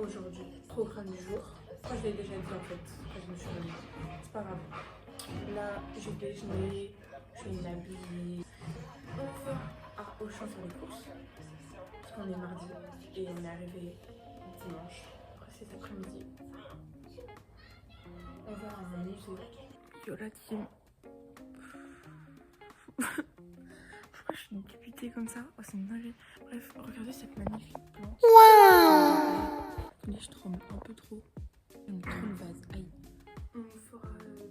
Aujourd'hui, programme du jour. Moi je l'ai déjà dit en fait, quand je me suis réveillée. C'est pas grave. Là, j'ai déjeuné, je vais m'habiller. On va à Auchan faire les courses. Parce qu'on est mardi et on est arrivé dimanche. Après cet après-midi, on va à un musée. Yo la team. Pourquoi je suis députée comme ça? Oh, c'est une dinguerie. Bref, regardez cette magnifique plante. Waouh! Attendez, je tremble un peu trop. J'aime trop le vase. Aïe. On fera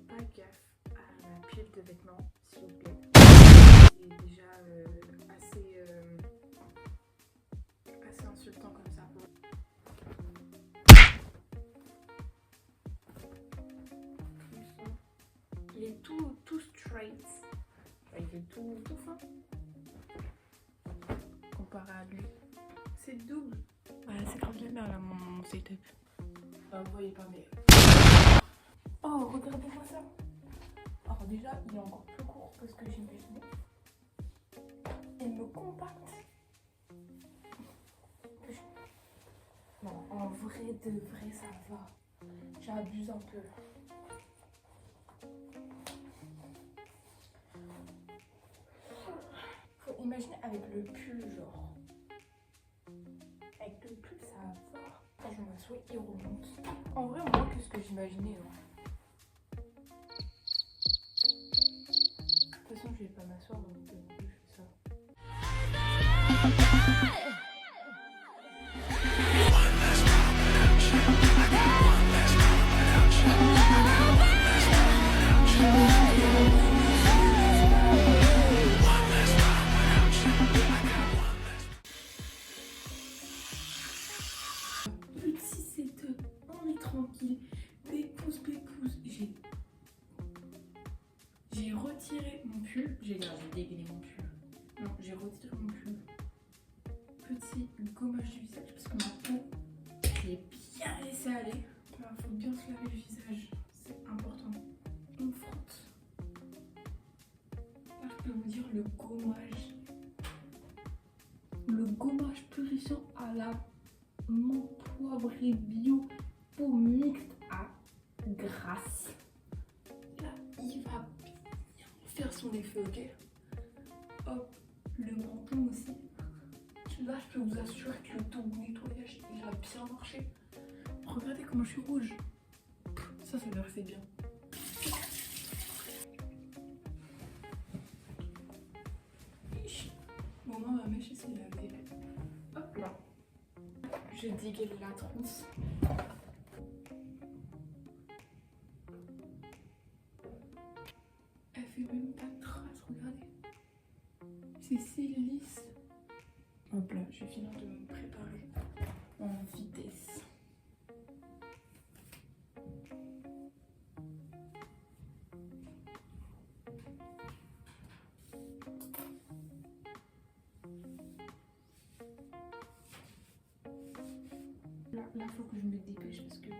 pas gaffe à la pile de vêtements, s'il vous plaît. C'est déjà assez insultant comme ça. Il est tout straight. Il est tout fin. Comparé à lui. C'est double. Ouais, c'est grave de la merde là, mon setup. Vous voyez pas, mais. Oh, regardez-moi ça. Alors, déjà, il est encore plus court que ce que j'imaginais. Il me compacte. Non, en vrai, de vrai, ça va. J'abuse un peu. Faut imaginer avec le pull, genre. Avec le pull, ça va. Quand je m'assois, il remonte. En vrai, moins que ce que j'imaginais. De toute façon, je vais pas m'asseoir, donc je fais ça. Petit setup, on est tranquille. Pépouze. J'ai retiré mon pull. J'ai dégainé mon pull. Non, j'ai retiré mon pull. Petit gommage du visage parce que ma peau, j'ai bien laissé aller. Il faut bien se laver le visage, c'est important. On frotte. Là, je peux vous dire le gommage. Le gommage purifiant à la menthe poivrée bio, peau mixte à grasse. Là, il va bien faire son effet, ok? Hop, le menton aussi. Là, je peux vous assurer que le tout nettoyage, il a bien marché. Regardez comment je suis rouge. Ça veut dire que c'est bien. Bon, moi, ma mèche, c'est lavée. Hop là. Je dégaine la trousse. Elle fait même pas de traces, regardez. C'est si lisse. Hop là, je vais finir de me préparer en vitesse. Là, faut que je me dépêche parce que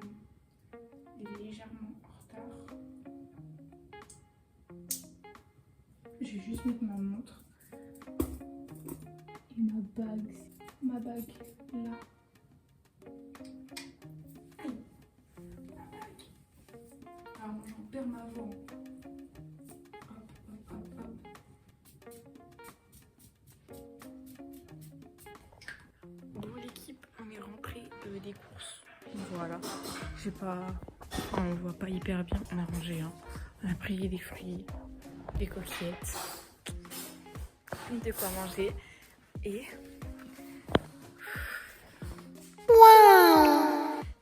il est légèrement en retard. Je vais juste mettre ma montre et ma bague là. Aïe. Ma bague. Alors j'en perds ma voix. Hop. Bon l'équipe, on est rentré des courses. Voilà. J'ai pas. Enfin, on voit pas hyper bien. On a rangé. Hein. On a pris des fruits, des coquillettes, de quoi manger et.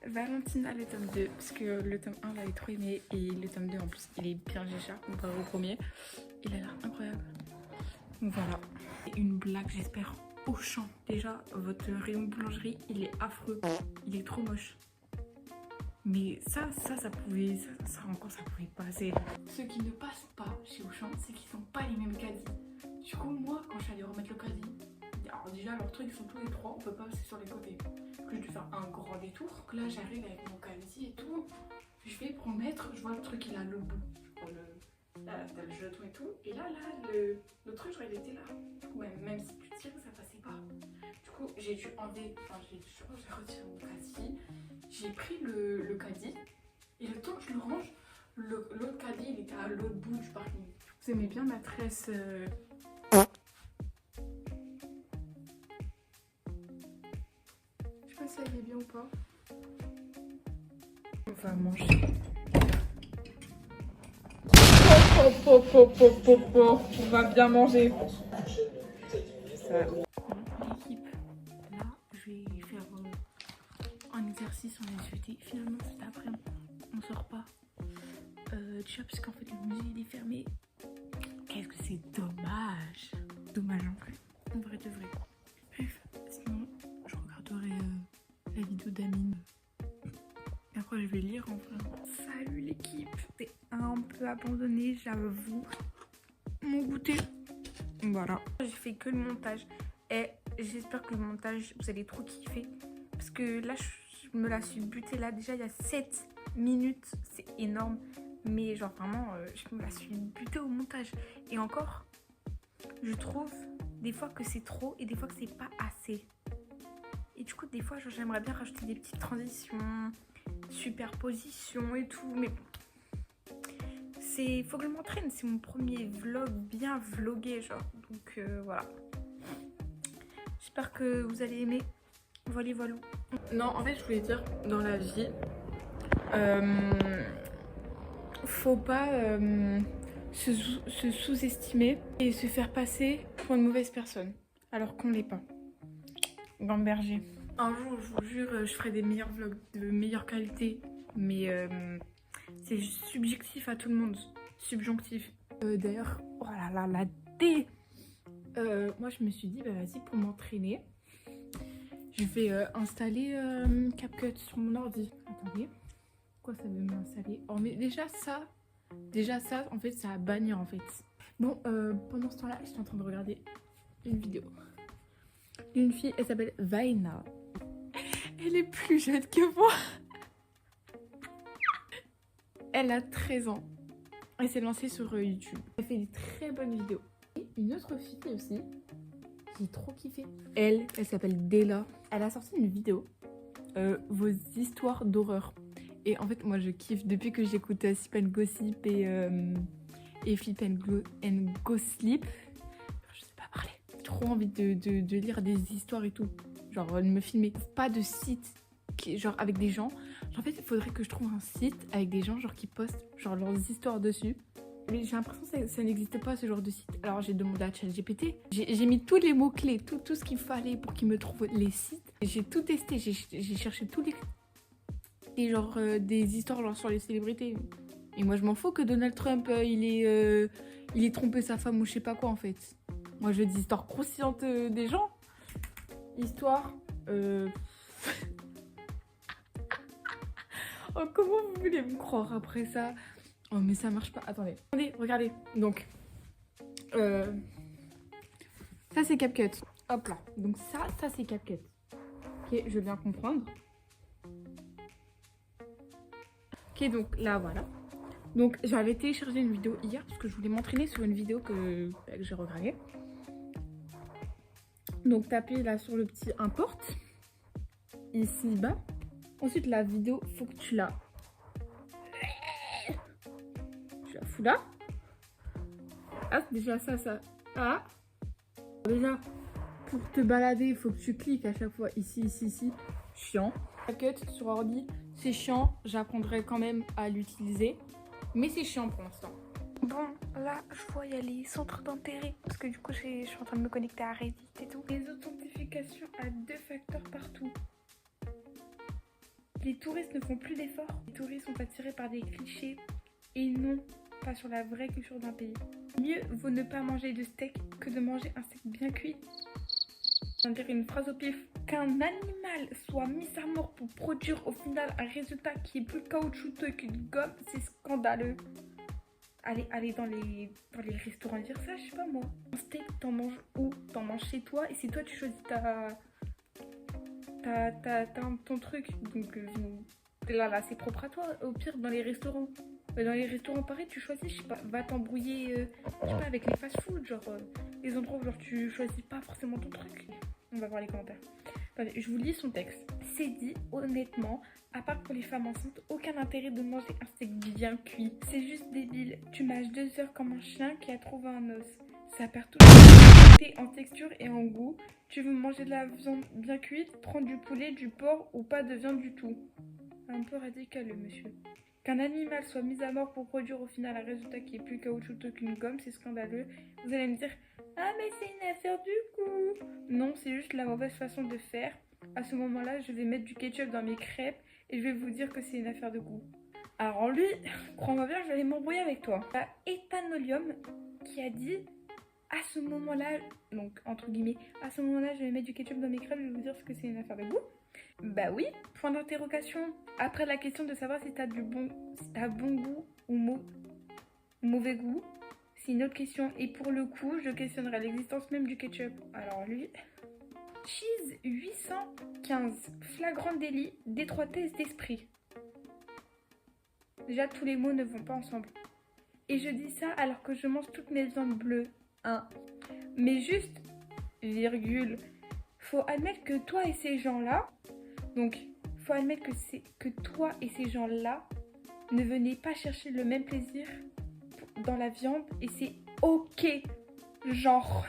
Valentina le tome 2 parce que le tome 1 j'avais trop aimé et le tome 2 en plus il est bien légère comparé au premier. Il a l'air incroyable. Donc voilà. Et une blague j'espère Auchan. Déjà votre rayon boulangerie il est affreux. Il est trop moche. Mais ça pouvait passer. Ceux qui ne passent pas chez Auchan c'est qu'ils n'ont pas les mêmes caddies. Du coup moi quand je suis allée remettre le caddie. Alors déjà leurs trucs sont tous les trois, on peut pas passer sur les côtés. Que je dû faire un grand détour. Donc là j'arrive avec mon caddie et tout. Je vais pour le mettre, je vois le truc il a le bout. Là t'as le jeton et tout. Et là le truc genre il était là. Ouais, même si tu tires ça passait pas. Du coup j'ai dû enlever, j'ai retiré mon caddie. j'ai pris le caddie et le temps que je le range, l'autre caddie il était à l'autre bout du parking. Vous aimez bien ma tresse Je sais pas si elle est bien ou pas. On va manger. On va bien manger. L'équipe, là, je vais faire un exercice en SVT. Finalement, cet après-midi, on sort pas. Déjà, parce qu'en fait, le musée il est fermé. Qu'est-ce que c'est dommage. Dommage en vrai. En vrai de vrai. Bref, sinon, je regarderai la vidéo d'Amine. Et après, je vais lire en vrai. Salut l'équipe. C'est un peu abandonné, j'avoue. Mon goûter. Voilà. J'ai fait que le montage. Et j'espère que le montage, vous allez trop kiffer. Parce que là, je me la suis butée là. Déjà, il y a 7 minutes. C'est énorme. Mais genre vraiment, je me la suis butée au montage. Et encore, je trouve des fois que c'est trop et des fois que c'est pas assez. Et du coup, des fois, j'aimerais bien rajouter des petites transitions, superpositions et tout. Mais faut que je m'entraîne. C'est mon premier vlog bien vlogué, genre. Donc voilà. J'espère que vous allez aimer. Voilà, voilà. Non, en fait, je voulais dire, dans la vie, faut pas se sous-estimer et se faire passer pour une mauvaise personne, alors qu'on l'est pas. Gamberger. Un jour, je vous jure, je ferai des meilleurs vlogs de meilleure qualité, mais c'est subjectif à tout le monde. Subjonctif. D'ailleurs, oh là là, la D. Moi, je me suis dit, bah vas-y, pour m'entraîner, je vais installer CapCut sur mon ordi. Attendez, quoi ça veut m'installer? Oh, mais déjà ça, en fait, ça a bannir en fait. Bon, pendant ce temps-là, je suis en train de regarder une vidéo d'une fille, elle s'appelle Vaina. Elle est plus jeune que moi. Elle a 13 ans. Elle s'est lancée sur YouTube. Elle fait des très bonnes vidéos. Et une autre fille aussi, j'ai trop kiffé. Elle s'appelle Della. Elle a sorti une vidéo, vos histoires d'horreur. Et en fait, moi, je kiffe. Depuis que j'écoute Sip and Gossip et Flip and Go Sleep, je sais pas parler. J'ai trop envie de lire des histoires et tout. Genre, de me filmer. Pas de site genre avec des gens. Genre, en fait, il faudrait que je trouve un site avec des gens genre qui postent genre leurs histoires dessus. Mais j'ai l'impression que ça n'existe pas ce genre de site. Alors j'ai demandé à ChatGPT. J'ai mis tous les mots-clés, tout ce qu'il fallait pour qu'il me trouve les sites. J'ai tout testé. J'ai cherché tous les genre des histoires genre sur les célébrités. Et moi je m'en fous que Donald Trump il ait trompé sa femme ou je sais pas quoi en fait. Moi je veux des histoires croustillantes des gens. Histoire. Oh, comment vous voulez me croire après ça? Oh mais ça marche pas. Attendez, regardez. Donc ça c'est CapCut. Hop là. Donc ça c'est CapCut. Ok, je viens comprendre. Ok, donc là voilà. Donc j'avais téléchargé une vidéo hier parce que je voulais m'entraîner sur une vidéo que j'ai regardée. Donc tapez là sur le petit import ici bas. Ensuite la vidéo, faut que tu la fous là. Ah, déjà ça. Ah. Déjà, pour te balader, il faut que tu cliques à chaque fois ici. Chiant. CapCut sur ordi, c'est chiant. J'apprendrai quand même à l'utiliser. Mais c'est chiant pour l'instant. Bon, là, je vois, il y a les centres d'intérêt. Parce que du coup, je suis en train de me connecter à Reddit et tout. Les authentifications à 2 facteurs partout. Les touristes ne font plus d'efforts. Les touristes sont attirés par des clichés et non pas sur la vraie culture d'un pays. Mieux vaut ne pas manger de steak que de manger un steak bien cuit. On dirait une phrase au pif. Qu'un animal soit mis à mort pour produire au final un résultat qui est plus caoutchouteux qu'une gomme, c'est scandaleux. Allez dans les restaurants dire ça, je sais pas moi. Un steak, t'en manges où? T'en manges chez toi et c'est toi tu choisis ton truc. Donc là c'est propre à toi. Au pire dans les restaurants. Dans les restaurants pareil tu choisis, je sais pas, va t'embrouiller je sais pas avec les fast food, genre les endroits où genre tu choisis pas forcément ton truc. On va voir les commentaires. Attendez, je vous lis son texte. C'est dit honnêtement, à part pour les femmes enceintes, aucun intérêt de manger un steak bien cuit. C'est juste débile. Tu mâches 2 heures comme un chien qui a trouvé un os. Ça perd tout en texture et en goût. Tu veux manger de la viande bien cuite, prends du poulet, du porc ou pas de viande du tout. Un peu radical le monsieur. Qu'un animal soit mis à mort pour produire au final un résultat qui est plus caoutchouteux qu'une gomme, c'est scandaleux. Vous allez me dire, ah mais c'est une affaire du goût. Non, c'est juste la mauvaise façon de faire. À ce moment-là, je vais mettre du ketchup dans mes crêpes et je vais vous dire que c'est une affaire de goût. Alors lui, crois-moi bien, je vais aller m'embrouiller avec toi. Il y a Ethanolium qui a dit, à ce moment-là, donc entre guillemets, à ce moment-là, je vais mettre du ketchup dans mes crêpes et je vais vous dire que c'est une affaire de goût. Bah oui, point d'interrogation. Après la question de savoir si t'as bon goût ou mauvais goût, c'est une autre question. Et pour le coup, je questionnerai l'existence même du ketchup. Alors lui... Cheese 815, flagrant délit d'étroitesse d'esprit. Déjà, tous les mots ne vont pas ensemble. Et je dis ça alors que je mange toutes mes viandes bleues. Hein. Mais juste, virgule, faut admettre que toi et ces gens-là, donc, faut admettre que toi et ces gens-là ne venez pas chercher le même plaisir dans la viande et c'est ok, genre.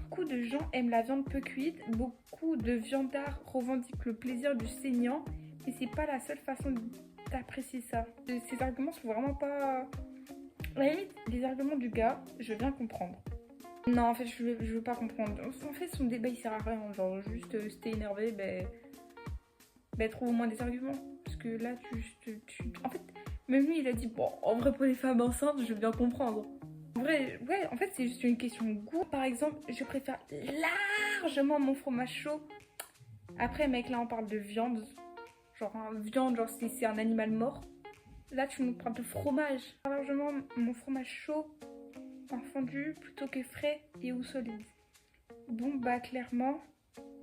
Beaucoup de gens aiment la viande peu cuite, beaucoup de viandards revendiquent le plaisir du saignant, et c'est pas la seule façon d'apprécier ça. Ces arguments sont vraiment pas... À la limite, les arguments du gars, je veux bien comprendre. Non, en fait, je veux pas comprendre. En fait, son débat, il sert à rien. Genre, juste, si t'es énervé, trouve au moins des arguments. Parce que là, En fait, même lui, il a dit, bon, en vrai, pour les femmes enceintes, je veux bien comprendre. En vrai, ouais, en fait, c'est juste une question de goût. Par exemple, je préfère largement mon fromage chaud. Après, mec, là, on parle de viande. Genre, viande, genre, c'est un animal mort. Là, tu nous parles de fromage. Largement mon fromage chaud en fondu plutôt que frais et ou solide. Bon, bah, clairement,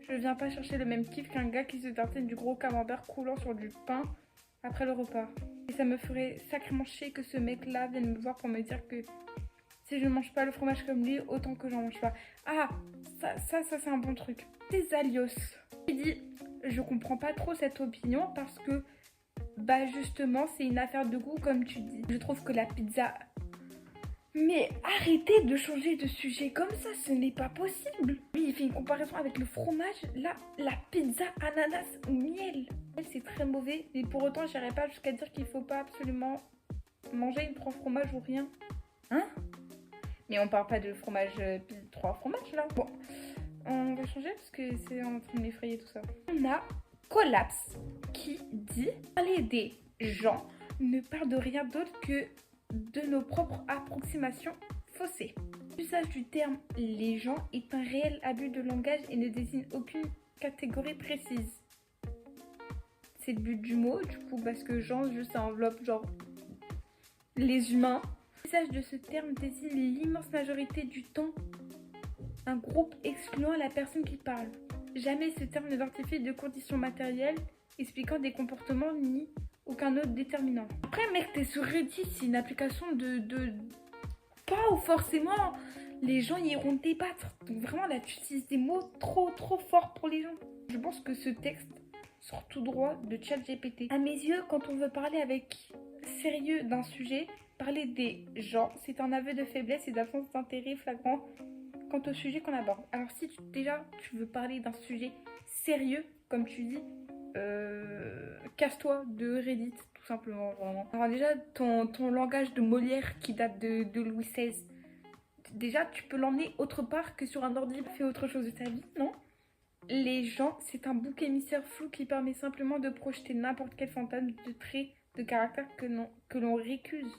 je viens pas chercher le même kiff qu'un gars qui se tartine du gros camembert coulant sur du pain après le repas. Et ça me ferait sacrément chier que ce mec-là vienne me voir pour me dire que si je mange pas le fromage comme lui, autant que j'en mange pas. Ah, ça c'est un bon truc. Des alios. Il dit, je comprends pas trop cette opinion parce que, bah justement, c'est une affaire de goût comme tu dis. Je trouve que la pizza... Mais arrêtez de changer de sujet comme ça, ce n'est pas possible. Lui, il fait une comparaison avec le fromage. Là, la pizza ananas ou miel. C'est très mauvais, mais pour autant, j'irai pas jusqu'à dire qu'il faut pas absolument manger une 3 fromages ou rien. Hein? Mais on parle pas de fromage, 3 fromages là. Bon, on va changer parce que c'est en train de m'effrayer tout ça. On a Collapse qui dit parler des gens ne parle de rien d'autre que de nos propres approximations faussées. L'usage du terme les gens est un réel abus de langage et ne désigne aucune catégorie précise. C'est le but du mot, du coup, parce que gens, juste ça enveloppe genre les humains. L'usage de ce terme désigne l'immense majorité du temps un groupe excluant la personne qui parle. Jamais ce terme n'identifie de conditions matérielles expliquant des comportements ni aucun autre déterminant. Après mec, t'es sur Reddit, c'est une application de... Pas ou forcément les gens y iront débattre. Donc vraiment là tu utilises des mots trop forts pour les gens. Je pense que ce texte sort tout droit de ChatGPT. À mes yeux, quand on veut parler avec sérieux d'un sujet, parler des gens, c'est un aveu de faiblesse et d'absence d'intérêt flagrant quant au sujet qu'on aborde. Alors si tu veux parler d'un sujet sérieux, comme tu dis, casse-toi de Reddit, tout simplement, vraiment. Alors déjà, ton langage de Molière qui date de Louis XVI, déjà, tu peux l'emmener autre part que sur un ordi, fais autre chose de ta vie, non? Les gens, c'est un bouc émissaire flou qui permet simplement de projeter n'importe quel fantasme de traits de caractère que l'on récuse.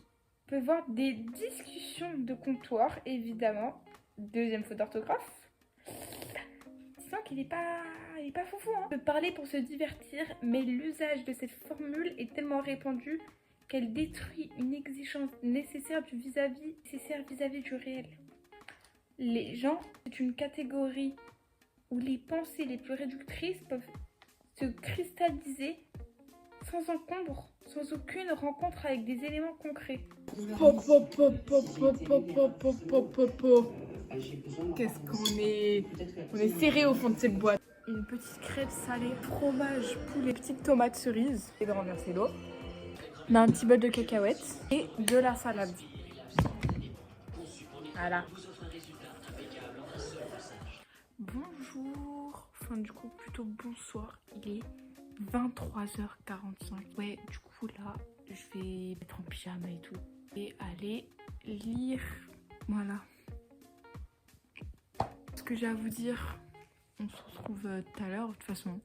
On peut voir des discussions de comptoir, évidemment. Deuxième faute d'orthographe. Disons qu'il n'est pas foufou. Hein. On peut parler pour se divertir, mais l'usage de cette formule est tellement répandu qu'elle détruit une exigence nécessaire vis-à-vis du réel. Les gens, c'est une catégorie où les pensées les plus réductrices peuvent se cristalliser sans encombre, sans aucune rencontre avec des éléments concrets. Qu'est-ce qu'on est... On est serré au fond de cette boîte. une petite crêpe salée, fromage, poulet, petites tomates cerises et de renverser l'eau. On a un petit bol de cacahuètes et de la salade. Voilà. Bonjour, enfin du coup plutôt bonsoir, il est 23h45. Ouais, du coup là, je vais mettre en pyjama et tout et aller lire. Voilà. Ce que j'ai à vous dire, on se retrouve tout à l'heure de toute façon.